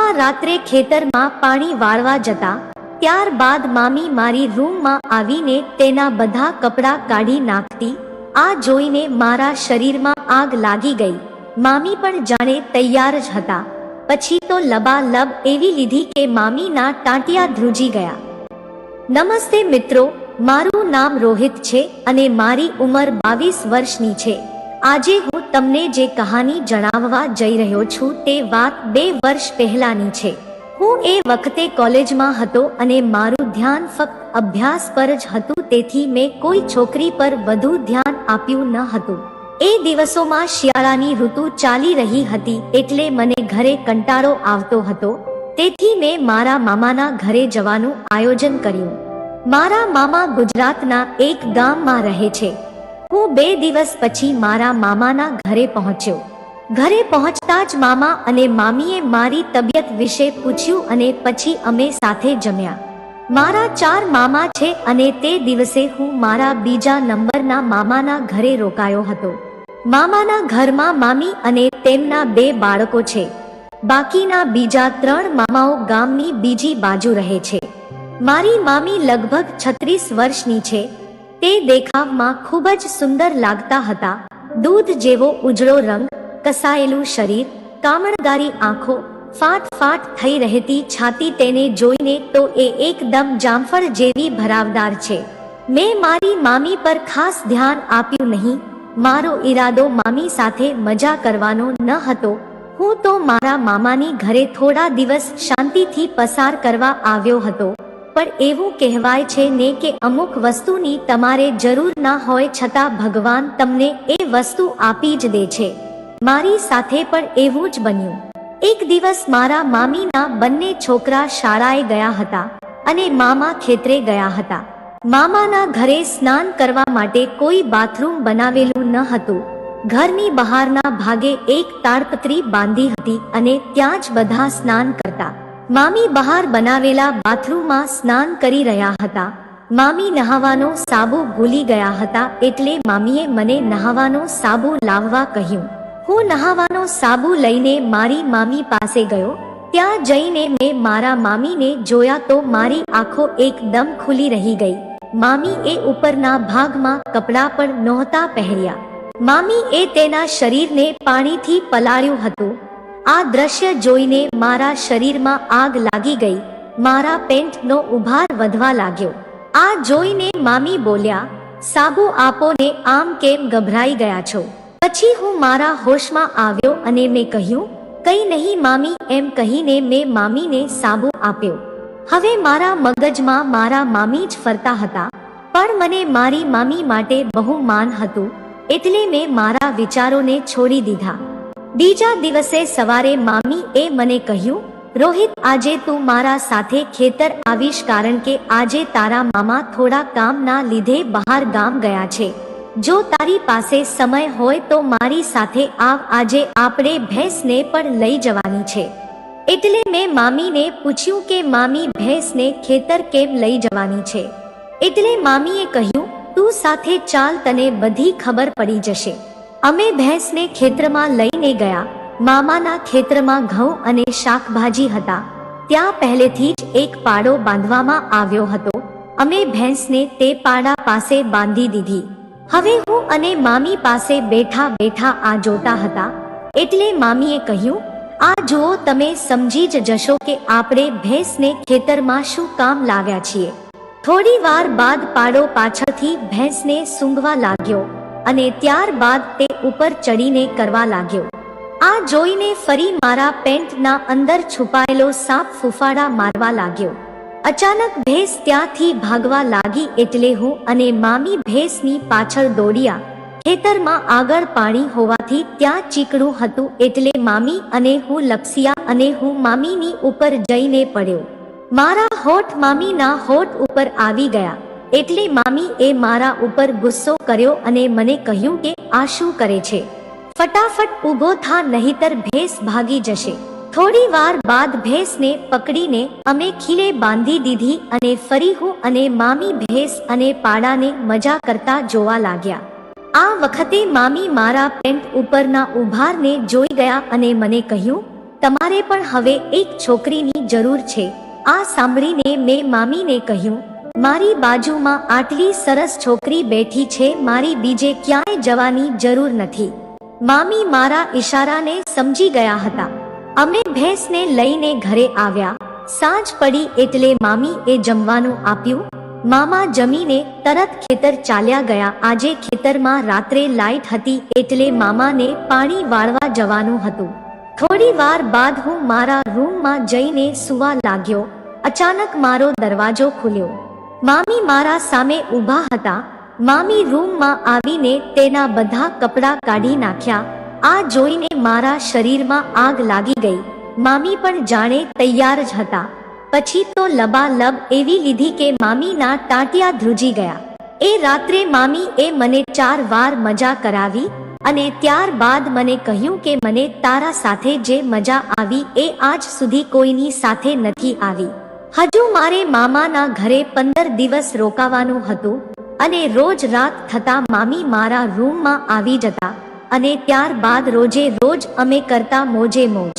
મામા રાત્રે ખેતરમાં પાણી વાળવા જતા, ત્યારબાદ મામી મારી રૂમમાં આવીને તેના બધા કપડાં કાઢી નાખતી. આ જોઈને મારા શરીરમાં આગ લાગી ગઈ. મામી પણ જાણે તૈયાર જ હતા. પછી તો લબાલબ એવી લીધી કે મામીના ટાંટિયા ધ્રુજી ગયા. નમસ્તે મિત્રો, મારું નામ રોહિત છે અને મારી ઉંમર 22 વર્ષની છે. આજે હું તમને જે કહાની જણાવવા જઈ રહ્યો છું તે વાત 2 વર્ષ પહેલાની છે. હું એ વખતે કોલેજમાં હતો અને મારું ધ્યાન ફક્ત અભ્યાસ પર જ હતું, તેથી મેં કોઈ છોકરી પર વધુ ધ્યાન આપ્યું ન હતું. એ દિવસોમાં શિયાળાની ઋતુ ચાલી રહી હતી, એટલે મને ઘરે કંટાળો આવતો હતો. તેથી મેં મારા મામાના ઘરે જવાનું આયોજન કર્યું. મારા મામા ગુજરાતના એક ગામમાં રહે છે. હું 2 દિવસ પછી મારા મામાના ઘરે પહોંચ્યો. ઘરે પહોંચતા જ મામા અને મામીએ મારી તબિયત વિશે પૂછ્યું અને પછી અમે સાથે જમ્યા. મારા 4 મામા છે અને તે દિવસે હું મારા બીજા નંબરના મામાના ઘરે રોકાયો હતો. મામાના ઘરમાં મામી અને તેમના 2 બાળકો છે. બાકીના બીજા 3 મામાઓ ગામની બીજી બાજુ રહે છે. મારી મામી લગભગ 36 વર્ષની છે. તે દેખાવમાં ખૂબ જ સુંદર લાગતા હતા. દૂધ જેવો ઉજળો રંગ, કસાયેલું શરીર, કામણગારી આંખો, ફાટ થઈ રહેતી છાતી, તેને જોઈને તો એ એકદમ જામફળ જેવી ભરાવદાર છે. મેં મારી મામી પર ખાસ ધ્યાન આપ્યું નહીં. મારો ઈરાદો મામી સાથે મજા કરવાનો ન હતો. હું તો મારા મામાની ઘરે થોડા દિવસ શાંતિથી પસાર કરવા આવ્યો હતો. પણ એવું કહેવાય છે ને કે અમુક વસ્તુની તમારે જરૂર ના હોય છતાં ભગવાન તમને એ વસ્તુ આપી જ દે છે. મારી સાથે પણ એવું જ બન્યું. એક દિવસ મારા મામીના બંને છોકરા શાળાએ ગયા હતા અને મામા ખેતરે ગયા હતા. મામાના ઘરે સ્નાન કરવા માટે કોઈ બાથરૂમ બનાવેલું ન હતું. ઘરની બહારના ભાગે એક તાડપત્રી બાંધી હતી અને ત્યાં જ બધા સ્નાન કરતા. મામી બહાર બનાવેલા બાથરૂમમાં સ્નાન કરી રહ્યા હતા. મામી નહાવાનો સાબુ ભૂલી ગયા હતા, એટલે મામીએ મને નહાવાનો સાબુ લાવવા કહ્યું. હું નહાવાનો સાબુ લઈને મારી મામી પાસે ગયો. ત્યાં જઈને મેં મારા મામીને જોયા તો મારી આંખો એકદમ ખુલી રહી ગઈ. મામી એ ઉપરના ભાગમાં કપડાં પણ નહોતા પહેર્યા. મામી એ તેના શરીરને પાણીથી પલાળ્યું હતું. આ દ્રશ્ય જોઈને મારા શરીરમાં આગ લાગી ગઈ. મારા પેન્ટનો ઉભાર વધવા લાગ્યો. આ જોઈને મામી બોલ્યા, સાબુ આપો ને, આમ કેમ ગભરાઈ ગયા છો? પછી હું મારા હોશમાં આવ્યો અને મેં કહ્યું, કંઈ નહીં મામી, એમ કહીને મેં મામીને સાબુ આપ્યો. હવે મારા મગજમાં મારા મામી જ ફરતા હતા. પણ મને મારી મામી માટે બહુ માન હતું, એટલે મેં મારા વિચારોને છોડી દીધા. બીજા દિવસે સવારે મામી એ મને કહ્યું, રોહિત, આજે તું મારા સાથે ખેતર આવીશ, કારણ કે આજે તારા મામા થોડા કામના લીધે બહાર ગામ ગયા છે. જો તારી પાસે સમય હોય તો મારી સાથે આવ. આજે આપણે ભેંસને પણ લઈ જવાની છે. એટલે મેં મામીને પૂછ્યું કે મામી, ભેંસને ખેતર કેમ લઈ જવાની છે? એટલે મામીએ કહ્યું, તું સાથે ચાલ, તને બધી ખબર પડી જશે. અમે ભેંસને ખેતરમાં લઈને ગયા. મામાના ખેતરમાં ઘઉં અને શાકભાજી હતા. ત્યાં પહેલેથી જ એક પાડો બાંધવામાં આવ્યો હતો. અમે ભેંસને તે પાડા પાસે બાંધી દીધી. હવે હું અને મામી પાસે બેઠા બેઠા આ જોતા હતા. એટલે મામીએ કહ્યું, આ જુઓ, તમે સમજી જ જશો કે આપણે ભેંસને ખેતરમાં શું કામ લાવ્યા છીએ. થોડી વાર બાદ પાડો પાછળથી ભેંસને સૂંઘવા લાગ્યો અને ત્યારબાદ તે ઉપર ચડીને કરવા લાગ્યો. આ જોઈને ફરી મારા પેન્ટના અંદર છુપાયેલો સાપ ફૂફાડા મારવા લાગ્યો. અચાનક ભેંસ ત્યાંથી ભાગવા લાગી, એટલે હું અને મામી ભેંસની પાછળ દોડ્યા. ખેતરમાં આગળ પાણી હોવાથી ત્યાં ચીકણું હતું, એટલે મામી અને હું લપસ્યા અને હું મામીની ઉપર જઈને પડ્યો. મારા હોઠ મામીના હોઠ ઉપર આવી ગયા. એટલે મામી એ મારા ઉપર ગુસ્સો કર્યો અને મને કહ્યું કે આ શું કરે છે? ફટાફટ ઊભો થા, નહીતર ભેંસ ભાગી જશે. થોડી વાર બાદ ભેંસને પકડીને અમે ખીલે બાંધી દીધી અને ફરી હું અને મામી ભેંસ અને પાડાને મજા કરતા જોવા લાગ્યા. આ વખતે મામી મારા પેન્ટ ઉપરના ઉભારને જોઈ ગયા અને મને કહ્યું, તમારે પણ હવે એક છોકરીની જરૂર છે. આ સાંભળીને મેં મામીને કહ્યું, મારી બાજુમાં આટલી સરસ છોકરી બેઠી છે, મારી બીજે ક્યાંય જવાની જરૂર નથી. મામી મારા ઈશારાને સમજી ગયા હતા. અમે ભેંસને લઈને ઘરે આવ્યા. સાંજ પડી એટલે મામી એ જમવાનું આપ્યું. મામા જમીને તરત ખેતર ચાલ્યા ગયા. આજે ખેતરમાં રાત્રે લાઈટ હતી એટલે મામાને પાણી વાળવા જવાનું હતું. થોડી વાર બાદ હું મારા રૂમમાં જઈને સૂવા લાગ્યો. અચાનક મારો દરવાજો ખુલ્યો. મામી મારા સામે ઊભા હતા. મામી રૂમમાં આવીને તેના બધા કપડાં કાઢી નાખ્યા. આ જોઈને મારા શરીરમાં આગ લાગી ગઈ. મામી પણ જાણે તૈયાર જ હતા. પછી તો લબાલબ એવી લીધી કે મામીના ટાંટિયા ધ્રુજી ગયા. એ રાત્રે મામી એ મને 4 વાર મજા કરાવી અને ત્યારબાદ મને કહ્યું કે મને તારા સાથે જે મજા આવી એ આજ સુધી કોઈની સાથે નથી આવી. હજુ મારે મામાના ઘરે 15 દિવસ રોકાવાનું હતું અને રોજ રાત થતા મામી મારા રૂમમાં આવી જતા અને ત્યારબાદ રોજે રોજ અમે કરતા મોજે મોજ.